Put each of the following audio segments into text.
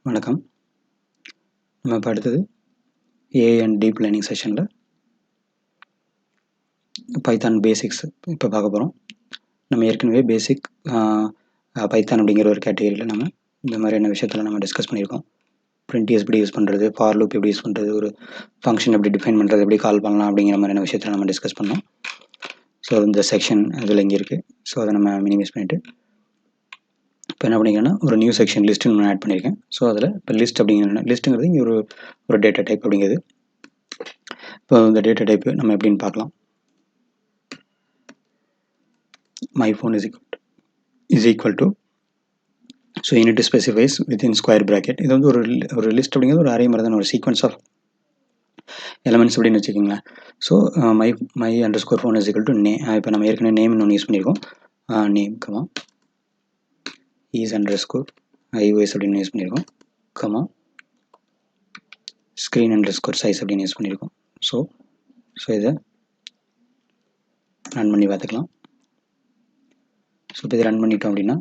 வணக்கம். நம்ம இப்போ அடுத்தது ஏஐ அண்ட் டீப் லேர்னிங் செஷனில் பைத்தான் பேசிக்ஸ் இப்போ பார்க்க போகிறோம். நம்ம ஏற்கனவே பேசிக் பைத்தான் அப்படிங்கிற ஒரு கேட்டகரியில் நம்ம இந்த மாதிரியான விஷயத்தில் நம்ம டிஸ்கஸ் பண்ணியிருக்கோம். பிரிண்ட் எப்படி யூஸ் பண்ணுறது, ஃபார் லூப் எப்படி யூஸ் பண்ணுறது, ஒரு ஃபங்க்ஷன் எப்படி டிஃபைன் பண்ணுறது, எப்படி கால் பண்ணலாம் அப்படிங்கிற மாதிரியான விஷயத்தில் நம்ம டிஸ்கஸ் பண்ணோம். ஸோ இந்த செக்ஷன் அதில் இங்கே இருக்குது. ஸோ அதை நம்ம மினிமைஸ் பண்ணிவிட்டு இப்போ என்ன பண்ணிக்கிறேன்னா ஒரு நியூ செக்ஷன் லிஸ்ட்டுன்னு நான் ஆட் பண்ணியிருக்கேன். ஸோ அதில் இப்போ லிஸ்ட் அப்படிங்கிற லிஸ்ட்டுங்கிறது இங்கே ஒரு டேட்டா டைப் அப்படிங்கிறது. இப்போ இந்த டேட்டா டைப்பு நம்ம எப்படின்னு பார்க்கலாம். My phone is equal to so you need to specify within square bracket. இது வந்து ஒரு லிஸ்ட் அப்படிங்கிறது ஒரு அரே மாதிரி தான், ஒரு சீக்வன்ஸ் ஆஃப் எலமெண்ட்ஸ் அப்படின்னு வச்சுக்கோங்களேன். So my underscore phone is equal to இப்போ நம்ம ஏற்கனவே நேம்னு ஒன்று யூஸ் பண்ணியிருக்கோம். Name comma is underscore iOS அப்படின்னு யூஸ் பண்ணியிருக்கோம். Comma screen underscore size அப்படின்னு யூஸ் பண்ணியிருக்கோம். ஸோ இதை ரன் பண்ணி பார்த்துக்கலாம். ஸோ இப்போ இதை ரன் பண்ணிட்டோம் அப்படின்னா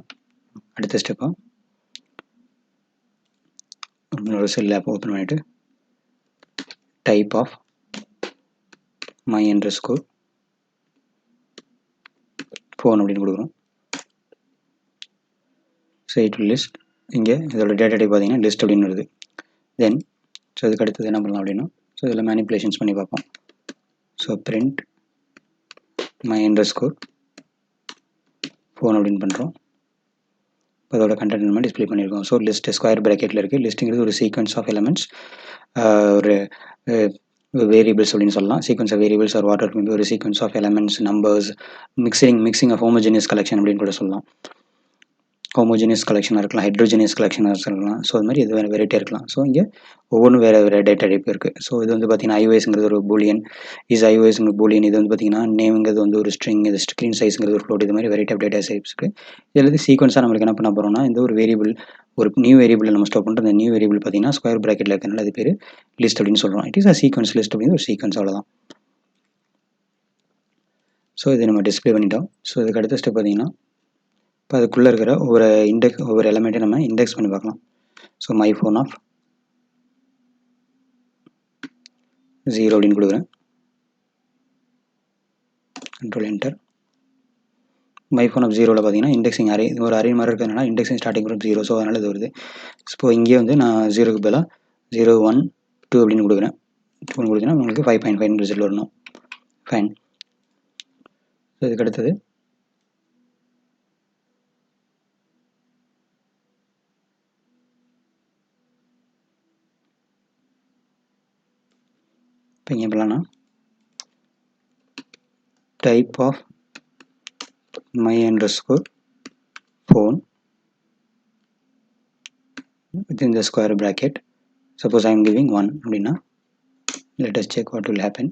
அடுத்த ஸ்டெப்பாக ஒரு செல் ஆப் ஓப்பன் பண்ணிவிட்டு type of my underscore phone அப்படின்னு கொடுக்குறோம். So it will list. இங்கே இதோட டேட்டா டைப் பார்த்தீங்கன்னா லிஸ்ட் அப்படின்னு வருது. தென் ஸோ இதுக்கு அடுத்தது என்ன பண்ணலாம் அப்படின்னா ஸோ இதில் மேனிப்புலேஷன்ஸ் பண்ணி பார்ப்போம். So print my underscore phone அப்படின்னு பண்ணுறோம். இப்போ அதோட கண்டென்ட் நம்ம டிஸ்பிளே பண்ணியிருக்கோம். ஸோ லிஸ்ட் ஸ்கொயர் ப்ராக்கெட்டில் இருக்குது. லிஸ்ட்டுங்கிறது ஒரு சீக்வன்ஸ் ஆஃப் எலமெண்ட்ஸ், ஒரு வேரியபிள்ஸ் அப்படின்னு சொல்லலாம். Sequence of variables or water mean ஒரு sequence of elements, numbers, mixing of homogeneous collection அப்படின்னு கூட சொல்லலாம். ஹோமோஜினியஸ் கலெக்ஷனாக இருக்கலாம், ஹைட்ரோஜினியஸ் கலெக்ஷனாக இருக்கலாம். ஸோ அது மாதிரி இது வேறு வெரைட்டியாக இருக்கலாம். ஸோ இங்கே ஒவ்வொன்றும் வேறு டேட்டா டைப் இருக்குது. ஸோ இது வந்து பார்த்தீங்கன்னா ஐஓஎஸ்ங்கிறது ஒரு பூலியன், ஐஓஎஸ்ங்கிறது பூலியன். இது வந்து பார்த்தீங்கன்னா நேம்ங்கிறது வந்து ஒரு ஸ்ட்ரிங், இது ஸ்க்ரீன் சைஸ்ங்கிறது ஒரு ஃப்ளோட். இது மாதிரி வெரைட்டி ஆஃப் டேட்டா டைப்ஸ் இருக்குது. இதில் சீக்வன்ஸாக நம்மளுக்கு என்ன பண்ண போகிறோம்னா இந்த ஒரு வேரியபிள், ஒரு நியூ வேரியபிள் நம்ம ஸ்டோர் பண்ணுற அந்த நியூ வேரியபிள் பார்த்தீங்கன்னா ஸ்கொயர் ப்ராக்கெட்டில் இருக்கிறனால அது பேர் லிஸ்ட் அப்படின்னு சொல்கிறோம். It is a sequence list அப்படின்னு ஒரு சீக்வன்ஸ், அவ்வளோதான். ஸோ இதை நம்ம டிஸ்பிளே பண்ணிட்டோம். ஸோ இதுக்கு அடுத்த ஸ்டெப் பார்த்தீங்கன்னா இப்போ அதுக்குள்ளே இருக்கிற ஒவ்வொரு எலமெண்ட்டை நம்ம இண்டெக்ஸ் பண்ணி பார்க்கலாம். ஸோ மை ஃபோன் ஆஃப் 0 அப்படின்னு கொடுக்குறேன். Control enter. My phone of 0வில் பார்த்தீங்கன்னா இண்டெக்ஸிங் அரே, ஒரு அரே மாதிரி இருக்கிறதுனால இண்டெக்ஸிங் ஸ்டார்டிங் ஃப்ரம் 0. ஸோ அதனால் இது வருது. இப்போ இங்கே வந்து நான் 0க்கு பதிலாக 0, 1, 2 அப்படின்னு கொடுக்குறேன். ஃபோன் கொடுத்தீங்கன்னா உங்களுக்கு 5.5 ரிசல்ட் வரணும். ஃபைன். ஸோ இதுக்கு அடுத்தது இப்போ இங்கே பண்ணலாம்னா type of my underscore phone within the square bracket. Suppose I am giving 1 அப்படின்னா let us check what will happen.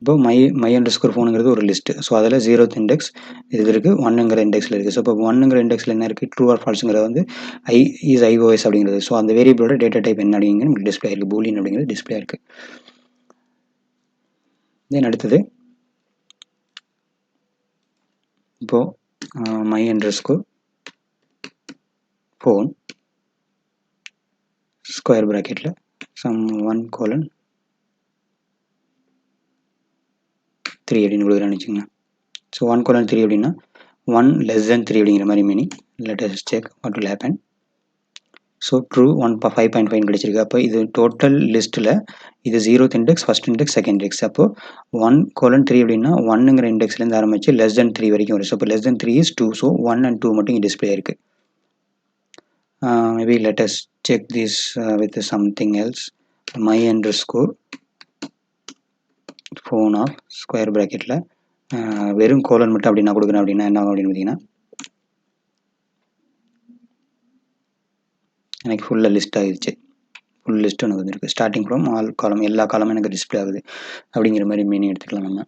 இப்போ மை அண்டர் ஸ்கோர் ஃபோனுங்கிறது ஒரு லிஸ்ட்டு. ஸோ அதில் 0th இண்டெக்ஸ் இது இருக்குது, 1ங்கிற இண்டெக்ஸில் இருக்குது. ஸோ இப்போ 1ங்கிற இண்டெக்ஸில் என்ன இருக்குது, ட்ரூ ஆர் ஃபால்ஸுங்கிறது வந்து ஐஓஎஸ் அப்படிங்கிறது. ஸோ அந்த வேரியபிளோட டேட்டா டைப் என்ன அப்படிங்கிறது நமக்கு டிஸ்பிளே இருக்குது, பூலியன் அப்படிங்கிறது டிஸ்பிளே இருக்குது. தென் அடுத்தது இப்போது my underscore phone square ப்ராக்கெட்டில் சம் 1:3 அப்படின்னு கொடுக்குறேன்னு வச்சுக்கோங்க. ஸோ 1:3 அப்படின்னா 1 less than 3 அப்படிங்கிற மாதிரி meaning. let us check what will happen. So true 5.5 கிடைச்சிருக்கு. அப்போ இது டோட்டல் லிஸ்ட்டில் இது 0th index, first index, second index. அப்போது 1:3 அப்படின்னா 1ங்கிற இண்டெக்ஸ்லேருந்து ஆரம்பிச்சு less than 3 வரைக்கும் வரும். ஸோ இப்போ less than 3 is 2. So 1 and 2 மட்டும் இங்கே டிஸ்பிளே இருக்குது. Maybe let us check this with something else. my underscore phone of square ப்ராக்கெட்டில் வெறும் கோலன் மட்டும் அப்படி நான் கொடுக்குறேன் அப்படின்னா என்ன ஆகும் அப்படின்னு பார்த்தீங்கன்னா எனக்கு ஃபுல்லாக லிஸ்ட் ஆகிடுச்சு. ஃபுல் லிஸ்ட்டு எனக்கு வந்துருக்கு. ஸ்டார்டிங் ஃப்ரம் ஆல் காலம், எல்லா காலமும் எனக்கு டிஸ்பிளே ஆகுது அப்படிங்கிற மாதிரி மீனிங் எடுத்துக்கலாம் நம்ம.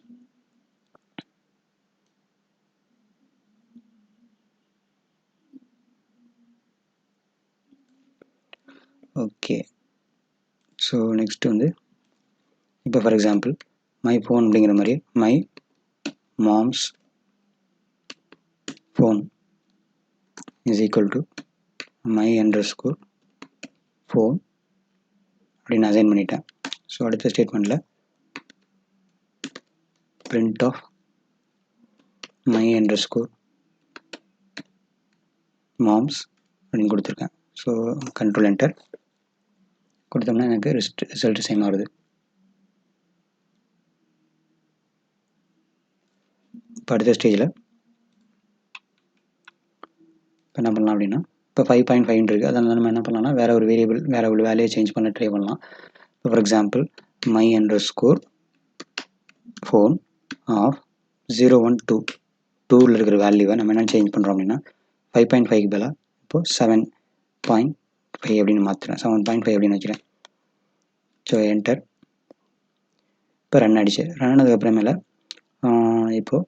ஓகே. ஸோ நெக்ஸ்ட்டு வந்து இப்போ ஃபார் எக்ஸாம்பிள் மை ஃபோன் அப்படிங்கிற மாதிரி my moms phone is equal to my underscore phone அப்படின்னு அசைன் பண்ணிட்டேன். ஸோ அடுத்த ஸ்டேட்மெண்ட்டில் print of my underscore moms அப்படின்னு கொடுத்துருக்கேன். ஸோ கண்ட்ரோல் என்டர் கொடுத்தோம்னா எனக்கு ரிசல்ட் சேம் ஆகுது. இப்போ அடுத்த ஸ்டேஜில் இப்போ என்ன பண்ணலாம் அப்படின்னா, இப்போ 5.5 இருக்குது. அதனால் நம்ம என்ன பண்ணலாம்னா வேறு ஒரு வேரியபிள் வேறு ஒரு வேல்யூயை சேஞ்ச் பண்ண ட்ரை பண்ணலாம். இப்போ for example my underscore phone of 012 2ல் இருக்கிற வேல்யூவை நம்ம என்ன சேஞ்ச் பண்ணுறோம் அப்படின்னா 5.5க்கு பதிலாக இப்போது 7.5 அப்படின்னு மாற்றுறேன். 7.5 அப்படின்னு வச்சுக்கிறேன். So enter. இப்போ ரன் ஆகிடுச்சு. ரன் ஆனதுக்கப்புறமேல இப்போது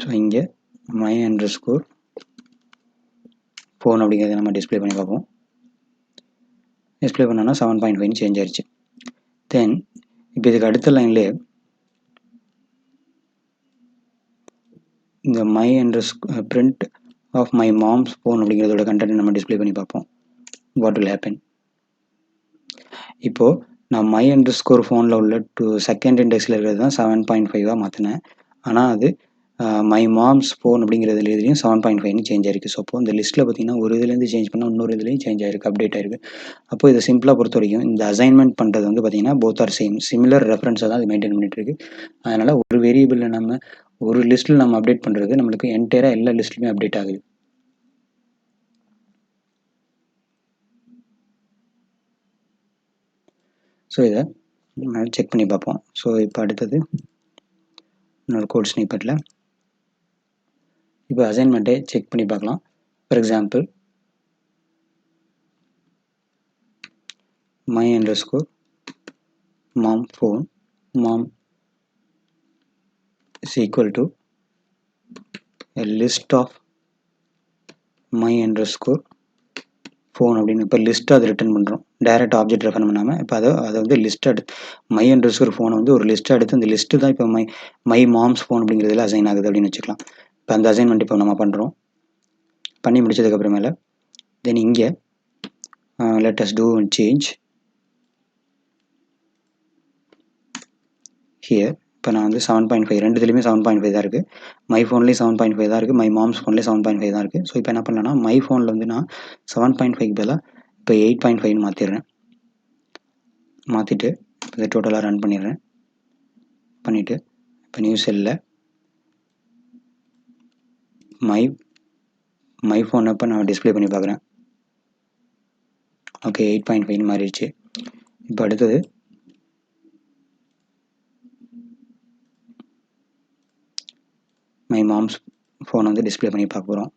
ஸோ இங்கே my underscore ஃபோன் அப்படிங்கிறத நம்ம டிஸ்பிளே பண்ணி பார்ப்போம். டிஸ்பிளே பண்ணோன்னா 7.5 சேஞ்ச் ஆயிடுச்சு. தென் இப்போ இதுக்கு அடுத்த லைன்லேயே இந்த my underscore print of my mom's phone அப்படிங்கிறதோட கண்டென்ட் நம்ம டிஸ்பிளே பண்ணி பார்ப்போம். What will happen. இப்போது நான் my underscore ஃபோனில் உள்ள செகண்ட் இண்டெக்ஸில் இருக்கிறது தான் 7.5 மாற்றினேன். ஆனால் அது my mom's ஃபோன் அப்படிங்கிறதுல இதுலேயும் 7.5 சேஞ்ச் ஆயிருக்கு. ஸோ அப்போ இந்த லிஸ்ட்டில் பார்த்தீங்கன்னா ஒரு இதுலேருந்து சேஞ்ச் பண்ணால் இன்னொரு இதுலேயும் சேஞ்ச் ஆயிருக்கு, அப்டேட் ஆயிருக்கு. அப்போ இதை சிம்பிளாக பொறுத்த வரைக்கும் இந்த அசைன்மெண்ட் பண்ணுறது வந்து பார்த்தீங்கன்னா போத் ஆர் சேம், சிமிலர் ரெஃபரன்ஸை தான் அது மெயின்டைன் பண்ணிட்டு இருக்கு. அதனால் ஒரு வேரியபிளில் நம்ம ஒரு லிஸ்ட்டில் நம்ம அப்டேட் பண்ணுறது நம்மளுக்கு என்டையராக எல்லா லிஸ்ட்லையுமே அப்டேட் ஆகுது. ஸோ இதை செக் பண்ணி பார்ப்போம். ஸோ இப்போ அடுத்தது இன்னொரு கோட் ஸ்னிப்பெட்டில் இப்போ அசைன்மெண்ட்டை செக் பண்ணி பார்க்கலாம். For example my underscore mom phone mom is equal to a list of my underscore phone அப்படின்னு இப்போ லிஸ்ட்டு அதை ரிட்டர்ன் பண்ணுறோம். டைரக்ட் ஆப்ஜெக்ட் ரெஃபர் பண்ணாமல் இப்போ அதை வந்து லிஸ்ட் எடுத்து மை அண்டர்ஸ்கோர் ஃபோனை வந்து ஒரு லிஸ்ட்டு எடுத்து அந்த லிஸ்ட்டு தான் இப்போ மை மாம்ஸ் ஃபோன் அப்படிங்கிறதுல அசைன் ஆகுது அப்படின்னு வச்சுக்கலாம். இப்போ அந்த அசைன்மெண்ட் இப்போ நம்ம பண்ணுறோம். பண்ணி முடிச்சதுக்கப்புறமேல தென் இங்கே let us do change here. இப்போ நான் வந்து 7.5 ரெண்டுத்துலேயுமே 7.5 தான் இருக்குது. மை ஃபோன்லேயும் 7.5 தான் இருக்குது, மை மாம்ஸ் ஃபோன்லேயும் 7.5 தான் இருக்குது. ஸோ இப்போ என்ன பண்ணலான்னா மை ஃபோனில் வந்து நான் 7.5க்கு பதிலாக இப்போ 8.5 மாற்றிடுறேன். மாற்றிட்டு இதை டோட்டலாக ரன் பண்ணிடுறேன். பண்ணிவிட்டு இப்போ நியூ செல்லில் மை ஃபோனை இப்போ நான் டிஸ்பிளே பண்ணி பார்க்குறேன். ஓகே 8.5 மாறிடுச்சு. இப்போ அடுத்தது மை மாம்ஸ் ஃபோனை வந்து டிஸ்பிளே பண்ணி பார்க்க போகிறோம்.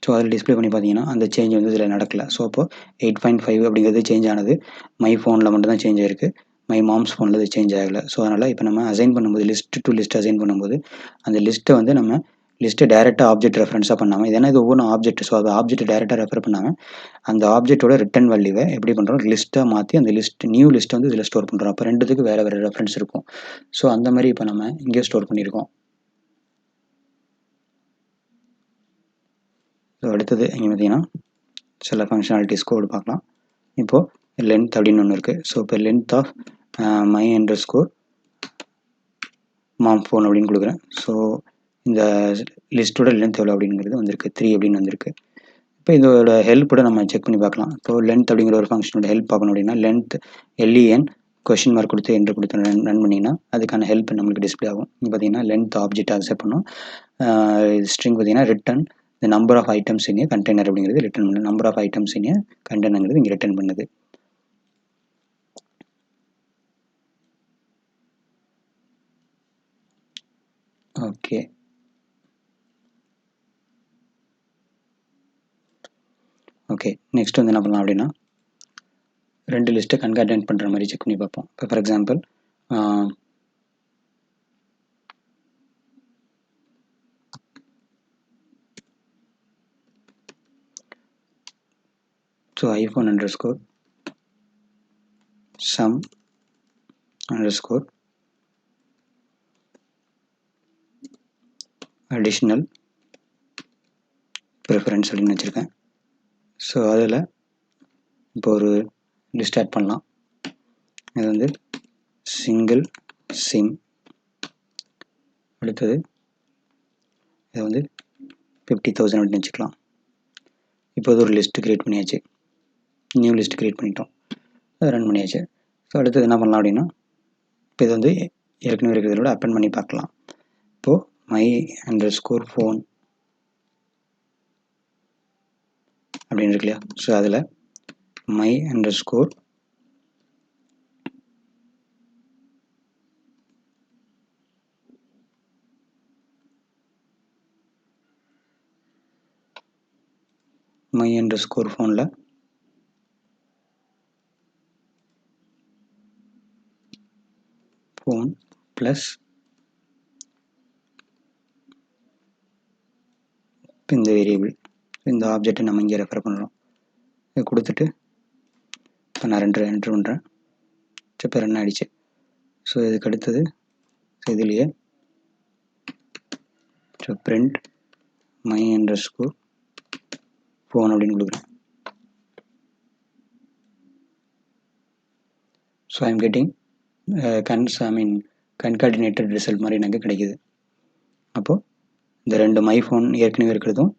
ஸோ அதில் டிஸ்பிளே பண்ணி பார்த்தீங்கன்னா அந்த சேஞ்ச் வந்து இதில் நடக்கலை. ஸோ அப்போது 8.5 அப்படிங்கிறது சேஞ்ச் ஆனது மை ஃபோனில் மட்டும் தான் சேஞ்ச் ஆகிருக்கு, மை மாம்ஸ் ஃபோனில் இது சேஞ்ச் ஆகலை. ஸோ அதனால் இப்போ நம்ம அசைன் பண்ணும்போது லிஸ்ட் டு லிஸ்ட் அசைன் பண்ணும்போது அந்த லிஸ்ட்டை வந்து நம்ம லிஸ்ட்டு டேரெக்டாக ஆப்ஜெக்ட் ரெஃபரன்ஸாக பண்ணாமல், இது ஏன்னா இது ஒவ்வொன்றும் ஆப்ஜெக்ட், ஸோ அது ஆப்ஜெக்ட் டேரெக்டாக ரெஃபர் பண்ணாமல் அந்த ஆப்ஜெக்ட்டோட ரிட்டன் வேல்யூவை எப்படி பண்ணுறோம், லிஸ்ட்டாக மாற்றி அந்த நியூ லிஸ்ட்டை வந்து இதில் ஸ்டோர் பண்ணுறோம். அப்போ ரெண்டுத்துக்கு வேறு வேறு ரெஃபரன்ஸ் இருக்கும். ஸோ அந்த மாதிரி இப்போ நம்ம இங்கே ஸ்டோர் பண்ணியிருக்கோம். ஸோ அடுத்தது இங்கே பார்த்தீங்கன்னா சில ஃபங்க்ஷனாலிட்டிஸ் கோடு பார்க்கலாம். இப்போது லென்த் அப்படின்னு ஒன்று இருக்குது. ஸோ இப்போ length of my underscore mom phone அப்படின்னு கொடுக்குறேன். ஸோ இந்த லிஸ்ட்டோட லென்த் எவ்வளோ அப்படிங்கிறது வந்திருக்கு, 3 அப்படின்னு வந்திருக்கு. இப்போ இதோட ஹெல்ப்போட நம்ம செக் பண்ணி பார்க்கலாம். இப்போ லென்த் அப்படிங்கிற ஒரு ஃபங்க்ஷனோட ஹெல்ப் பார்க்கணும் அப்படின்னா லென்த் LEN கொஷின் மார்க் கொடுத்து என்ட்ரு கொடுத்து ரன் பண்ணிங்கன்னா அதுக்கான ஹெல்ப் நம்மளுக்கு டிஸ்பிளே ஆகும். இங்கே பார்த்தீங்கன்னா லென்த் ஆப்ஜெக்ட் அக்செப்ட் பண்ணும். ஸ்ட்ரிங் பார்த்தீங்கன்னா return the number of items in container அப்படிங்கிறது ரிட்டன் பண்ணுது. நம்பர் ஆஃப் ஐட்டம்ஸ் இன் கண்டெய்னருங்கிறது இங்கே ரிட்டன் பண்ணுது. ஓகே ஓகே நெக்ஸ்ட் வந்து என்ன பண்ணலாம் அப்படின்னா ரெண்டு லிஸ்ட்டை கன்கார்டன்ட் பண்ணுற மாதிரி செக் பண்ணி பார்ப்போம். இப்போ for example so iPhone underscore sum underscore additional preference அப்படின்னு வச்சுருக்கேன். ஸோ அதில் இப்போ ஒரு லிஸ்ட் ஆட் பண்ணலாம். இது வந்து சிங்கிள் சிம், அடுத்தது இதை வந்து 50,000 அப்படின்னு வச்சுக்கலாம். இப்போ ஒரு லிஸ்ட்டு க்ரியேட் பண்ணியாச்சு, நியூ லிஸ்ட் க்ரியேட் பண்ணிட்டோம், அதை ரன் பண்ணியாச்சு. ஸோ அடுத்தது என்ன பண்ணலாம் அப்படின்னா, இப்போ இது வந்து ஏற்கனவே இருக்கிறதோட அப்பெண்ட் பண்ணி பார்க்கலாம். இப்போது my_phone அப்படின்னு இருக்கு இல்லையா, ஸோ அதில் my_phone ஃபோனில் ஃபோன் ப்ளஸ் இந்த வேரியபிள், இந்த ஆப்ஜெக்டை நம்ம இங்கே ரெஃபர் பண்ணுறோம். இதை கொடுத்துட்டு இப்போ நான் என்ட்ரு பண்ணுறேன். இப்போ ரன் ஆகிடுச்சு. ஸோ இதுக்கு அடுத்தது இதுலேயே ஸோ print my_phone அப்படின்னு கொடுக்குறேன். So I'm getting concatenated result மாதிரி எனக்கு கிடைக்குது. அப்போது இந்த ரெண்டு மை ஃபோன் ஏற்கனவே இருக்கிறதும்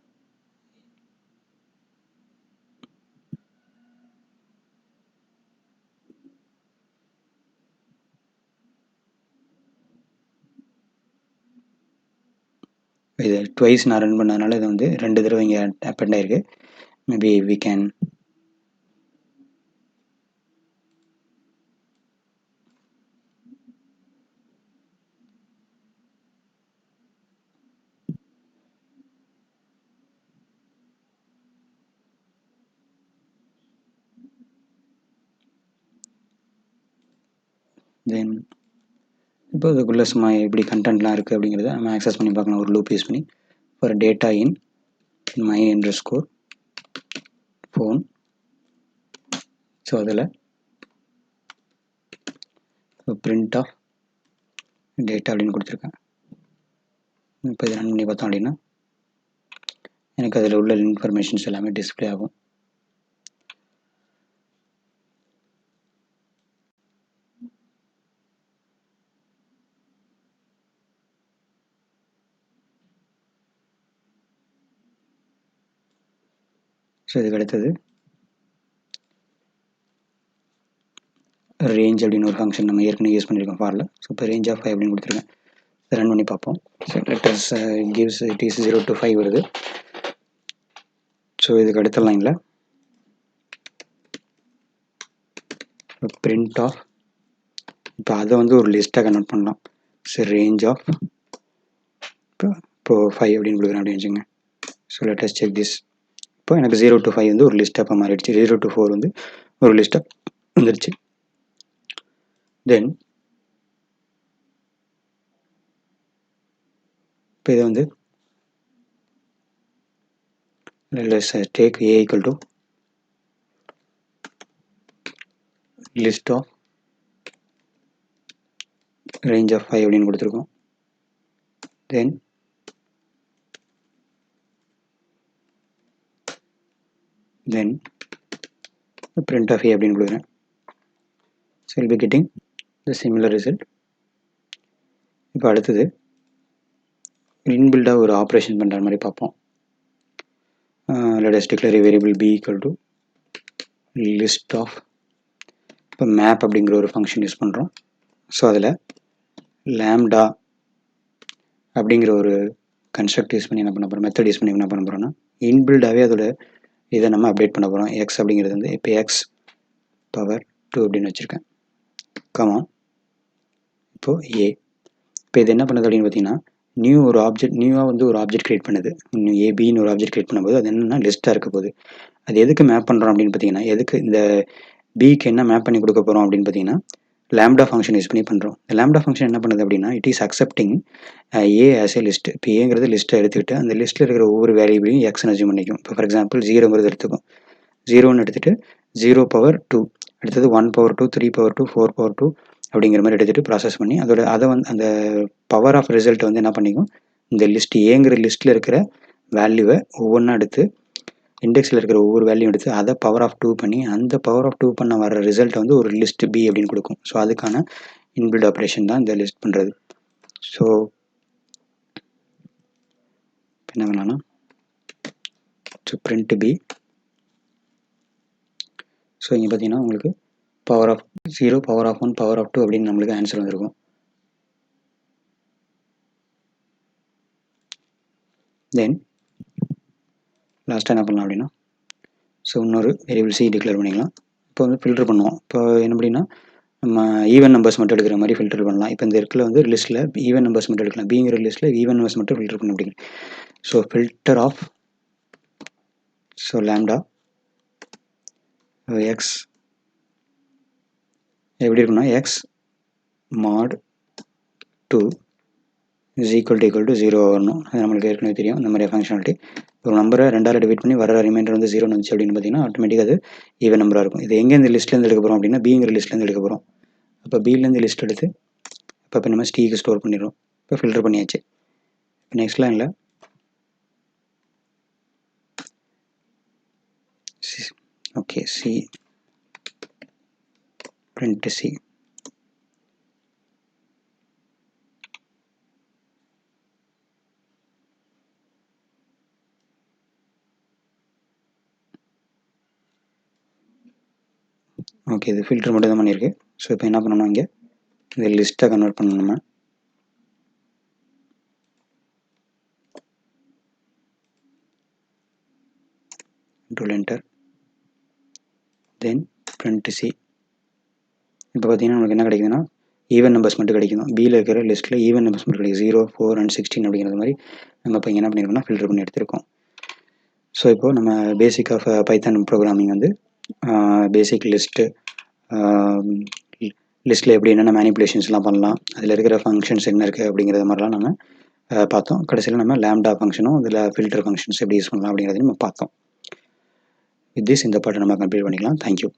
இது ட்வைஸ் நான் ரன் பண்ணதுனால இது வந்து 2 தடவை இங்கே அப்பெண்ட் ஆயிருக்கு. மேபி வி கேன் தென் இப்போ இதுக்குள்ளே சும்மா எப்படி கண்டென்ட்லாம் இருக்குது அப்படிங்கிறத நம்ம ஆக்சஸ் பண்ணி பார்க்கலாம். ஒரு லூப் யூஸ் பண்ணி ஒரு டேட்டா இன் my_phone. ஸோ அதில் print of data அப்படின்னு கொடுத்துருக்கேன். இப்போ இதை ரன் பண்ணி பார்த்தோம் அப்படின்னா எனக்கு அதில் உள்ள இன்ஃபர்மேஷன்ஸ் எல்லாமே டிஸ்பிளே ஆகும். ஸோ இதுக்கு அடுத்தது ரேஞ்ச் அப்படின்னு ஒரு ஃபங்க்ஷன் நம்ம ஏற்கனவே யூஸ் பண்ணியிருக்கோம் ஃபாரில். ஸோ இப்போ range of 5 அப்படின்னு கொடுத்துருக்கேன். ரன் பண்ணி பார்ப்போம். So letters gives it is 0 to 5 வருது. ஸோ இதுக்கு அடுத்த லைனில் print of, இப்போ அதை வந்து ஒரு லிஸ்ட்டாக கன்வெர்ட் பண்ணலாம். ஸோ range of இப்போ 5 அப்படின்னு கொடுக்குறேன் அப்படின்னு வச்சுங்க. So letters check this. இப்போ எனக்கு 0 to 5 வந்து ஒரு லிஸ்ட்டாக இப்போ மாறிடுச்சு. 0 to 4 வந்து ஒரு லிஸ்ட்டாக வந்துடுச்சு. தென் இப்போ இதை வந்து let's take a equal to list of range of 5 அப்படின்னு கொடுத்துருக்கோம். தென் print of a அப்படின்னு கொடுக்குறேன். So we'll be getting the similar result. இப்போ அடுத்தது இன்பில்டாக ஒரு ஆப்ரேஷன் பண்ணுற மாதிரி பார்ப்போம். let us declare a variable b equal to list of, இப்போ மேப் அப்படிங்கிற ஒரு ஃபங்க்ஷன் யூஸ் பண்ணுறோம். ஸோ அதில் lambda அப்படிங்கிற ஒரு கன்ஸ்ட்ரக்ட் யூஸ் பண்ணி என்ன பண்ண போகிறோம், மெத்தட் யூஸ் பண்ணி என்ன பண்ண போகிறோம்னா இன்பில்டாகவே அதோட இதை நம்ம அப்டேட் பண்ண போகிறோம். எக்ஸ் அப்படிங்கிறது வந்து இப்போ எக்ஸ் பவர் 2 அப்படின்னு வச்சுருக்கேன். கமான் இப்போது ஏ. இப்போ இது என்ன பண்ணுது அப்படின்னு பார்த்தீங்கன்னா நியூவாக வந்து ஒரு ஆப்ஜெக்ட் கிரியேட் பண்ணுது. ஏபின்னு ஒரு ஆப்ஜெக்ட் கிரியேட் பண்ணும்போது அது என்னென்னா லிஸ்ட்டாக இருக்க போகுது. அது எதுக்கு மேப் பண்ணுறோம் அப்படின்னு பார்த்தீங்கன்னா, எதுக்கு இந்த பிக்கு என்ன மேப் பண்ணி கொடுக்க போகிறோம் அப்படின்னு பார்த்தீங்கன்னா lambda ஃபங்க்ஷன் யூஸ் பண்ணி பண்ணுறோம். இந்த lambda ஃபங்க்ஷன் என்ன பண்ணுது அப்படின்னா it is accepting A as a list. இப்போ ஏங்கிறது லிஸ்ட்டை எடுத்துக்கிட்டு அந்த லிஸ்ட்டில் இருக்கிற ஒவ்வொரு வேல்யூபிளையும் எக்ஸ்னு அசியூம் பண்ணிக்கும். இப்போ ஃபார் எக்ஸாம்பிள் 0ங்கிறது எடுத்துக்கும். 0ன்னு எடுத்துகிட்டு 0 power 2, அடுத்தது 1 power 2, 3 power 2, 4 power 2, அப்படிங்கிற மாதிரி எடுத்துகிட்டு ப்ராசஸ் பண்ணி அதை வந்து அந்த பவர் ஆஃப் ரிசல்ட் வந்து என்ன பண்ணிக்கும், இந்த லிஸ்ட் ஏங்கிற லிஸ்ட்டில் இருக்கிற வேல்யூவை ஒவ்வொன்றா எடுத்து இண்டெக்ஸில் இருக்கிற ஒவ்வொரு வேல்யூ எடுத்து அதை பவர் ஆஃப் 2 பண்ணி அந்த பவர் ஆஃப் 2 பண்ண வர ரிசல்ட் வந்து ஒரு லிஸ்ட் பி அப்படின்னு கொடுக்கும். ஸோ அதுக்கான இன்பில்ட் ஆப்ரேஷன் தான் இந்த லிஸ்ட் பண்ணுறது. ஸோ என்ன பண்ணலாம்னா பிரிண்ட் பி. ஸோ இங்கே பார்த்தீங்கன்னா உங்களுக்கு power of 0, power of 1, power of 2 அப்படின்னு நம்மளுக்கு ஆன்சர் வந்திருக்கும். தென் லாஸ்ட்டாக என்ன பண்ணலாம் அப்படின்னா, ஸோ இன்னொரு வேரியபிள் சி டிக்ளேர் பண்ணிக்கலாம். இப்போ வந்து ஃபில்டர் பண்ணுவோம். இப்போ என்ன அப்படின்னா நம்ம ஈவன் நம்பர்ஸ் மட்டும் எடுக்கிற மாதிரி ஃபில்டர் பண்ணலாம். இப்போ இந்த இடத்துல வந்து லிஸ்ட்டில் ஈவன் நம்பர்ஸ் மட்டும் எடுக்கலாம். பிங்கிற லிஸ்ட்டில் ஈவன் நம்பர்ஸ் மட்டும் ஃபில்டர் பண்ண முடியும். So filter of so lambda X எப்படி இருக்குன்னா X mod 2 is equal to 0 வரணும். அது நம்மளுக்கு ஏற்கனவே தெரியும். இந்த மாதிரி ஃபங்க்ஷனாலிட்டி ஒரு நம்பரை 2ஆல் டிவைட் பண்ணி வர ரிமைண்டர் வந்து 0 வந்துச்சு அப்படின்னு பார்த்தீங்கன்னா ஆட்டோமேட்டிக்காக அது ஈவன் நம்பராக இருக்கும். இது எங்கே இந்த லிஸ்ட்லேருந்து எடுக்க போகிறோம் அப்படின்னா பிங்கிற லிஸ்ட்லேருந்து எடுக்க போகிறோம். அப்போ பிலேருந்து லிஸ்ட் எடுத்து இப்போ நம்ம ஸ்டீக்கு ஸ்டோர் பண்ணிடுறோம். இப்போ ஃபில்டர் பண்ணியாச்சு. இப்போ நெக்ஸ்ட் லைனில் okay C print C. Okay இது ஃபில்டர் மட்டும் தான் பண்ணியிருக்கு. ஸோ இப்போ என்ன பண்ணணும், இங்கே இந்த லிஸ்ட்டை கன்வெர்ட் பண்ணணும். நம்ம control enter தென் print C. இப்போ பார்த்தீங்கன்னா நமக்கு என்ன கிடைக்குதுன்னா ஈவன் நம்பர்ஸ் மட்டும் கிடைக்கும். பியில் இருக்கிற லிஸ்ட்டில் ஈவன் நம்பர்ஸ் மட்டும் கிடைக்கும். 0, 4 and 16 அப்படிங்கிற மாதிரி நம்ம இப்போ இங்கே என்ன பண்ணியிருக்கோம்னா ஃபில்டர் பண்ணி எடுத்திருக்கோம். ஸோ இப்போது நம்ம பேசிக் ஆஃப் பைத்தான் ப்ரோக்ராமிங் வந்து பேசிக் லிஸ்ட்டு லிஸ்ட்டில் எப்படி என்னென்ன மேனிப்புலேஷன்ஸ்லாம் பண்ணலாம், அதில் இருக்கிற ஃபங்க்ஷன்ஸ் என்ன இருக்குது அப்படிங்கிறது மாதிரிலாம் நம்ம பார்த்தோம். கடைசியில் நம்ம லேம்டா ஃபங்க்ஷனும் அதில் ஃபில்டர் ஃபங்க்ஷன்ஸ் எப்படி யூஸ் பண்ணலாம் அப்படிங்கிறதையும் நம்ம பார்த்தோம். வித் திஸ் இந்த பாட்டை நம்ம கம்ப்ளீட் பண்ணிக்கலாம். தேங்க்யூ.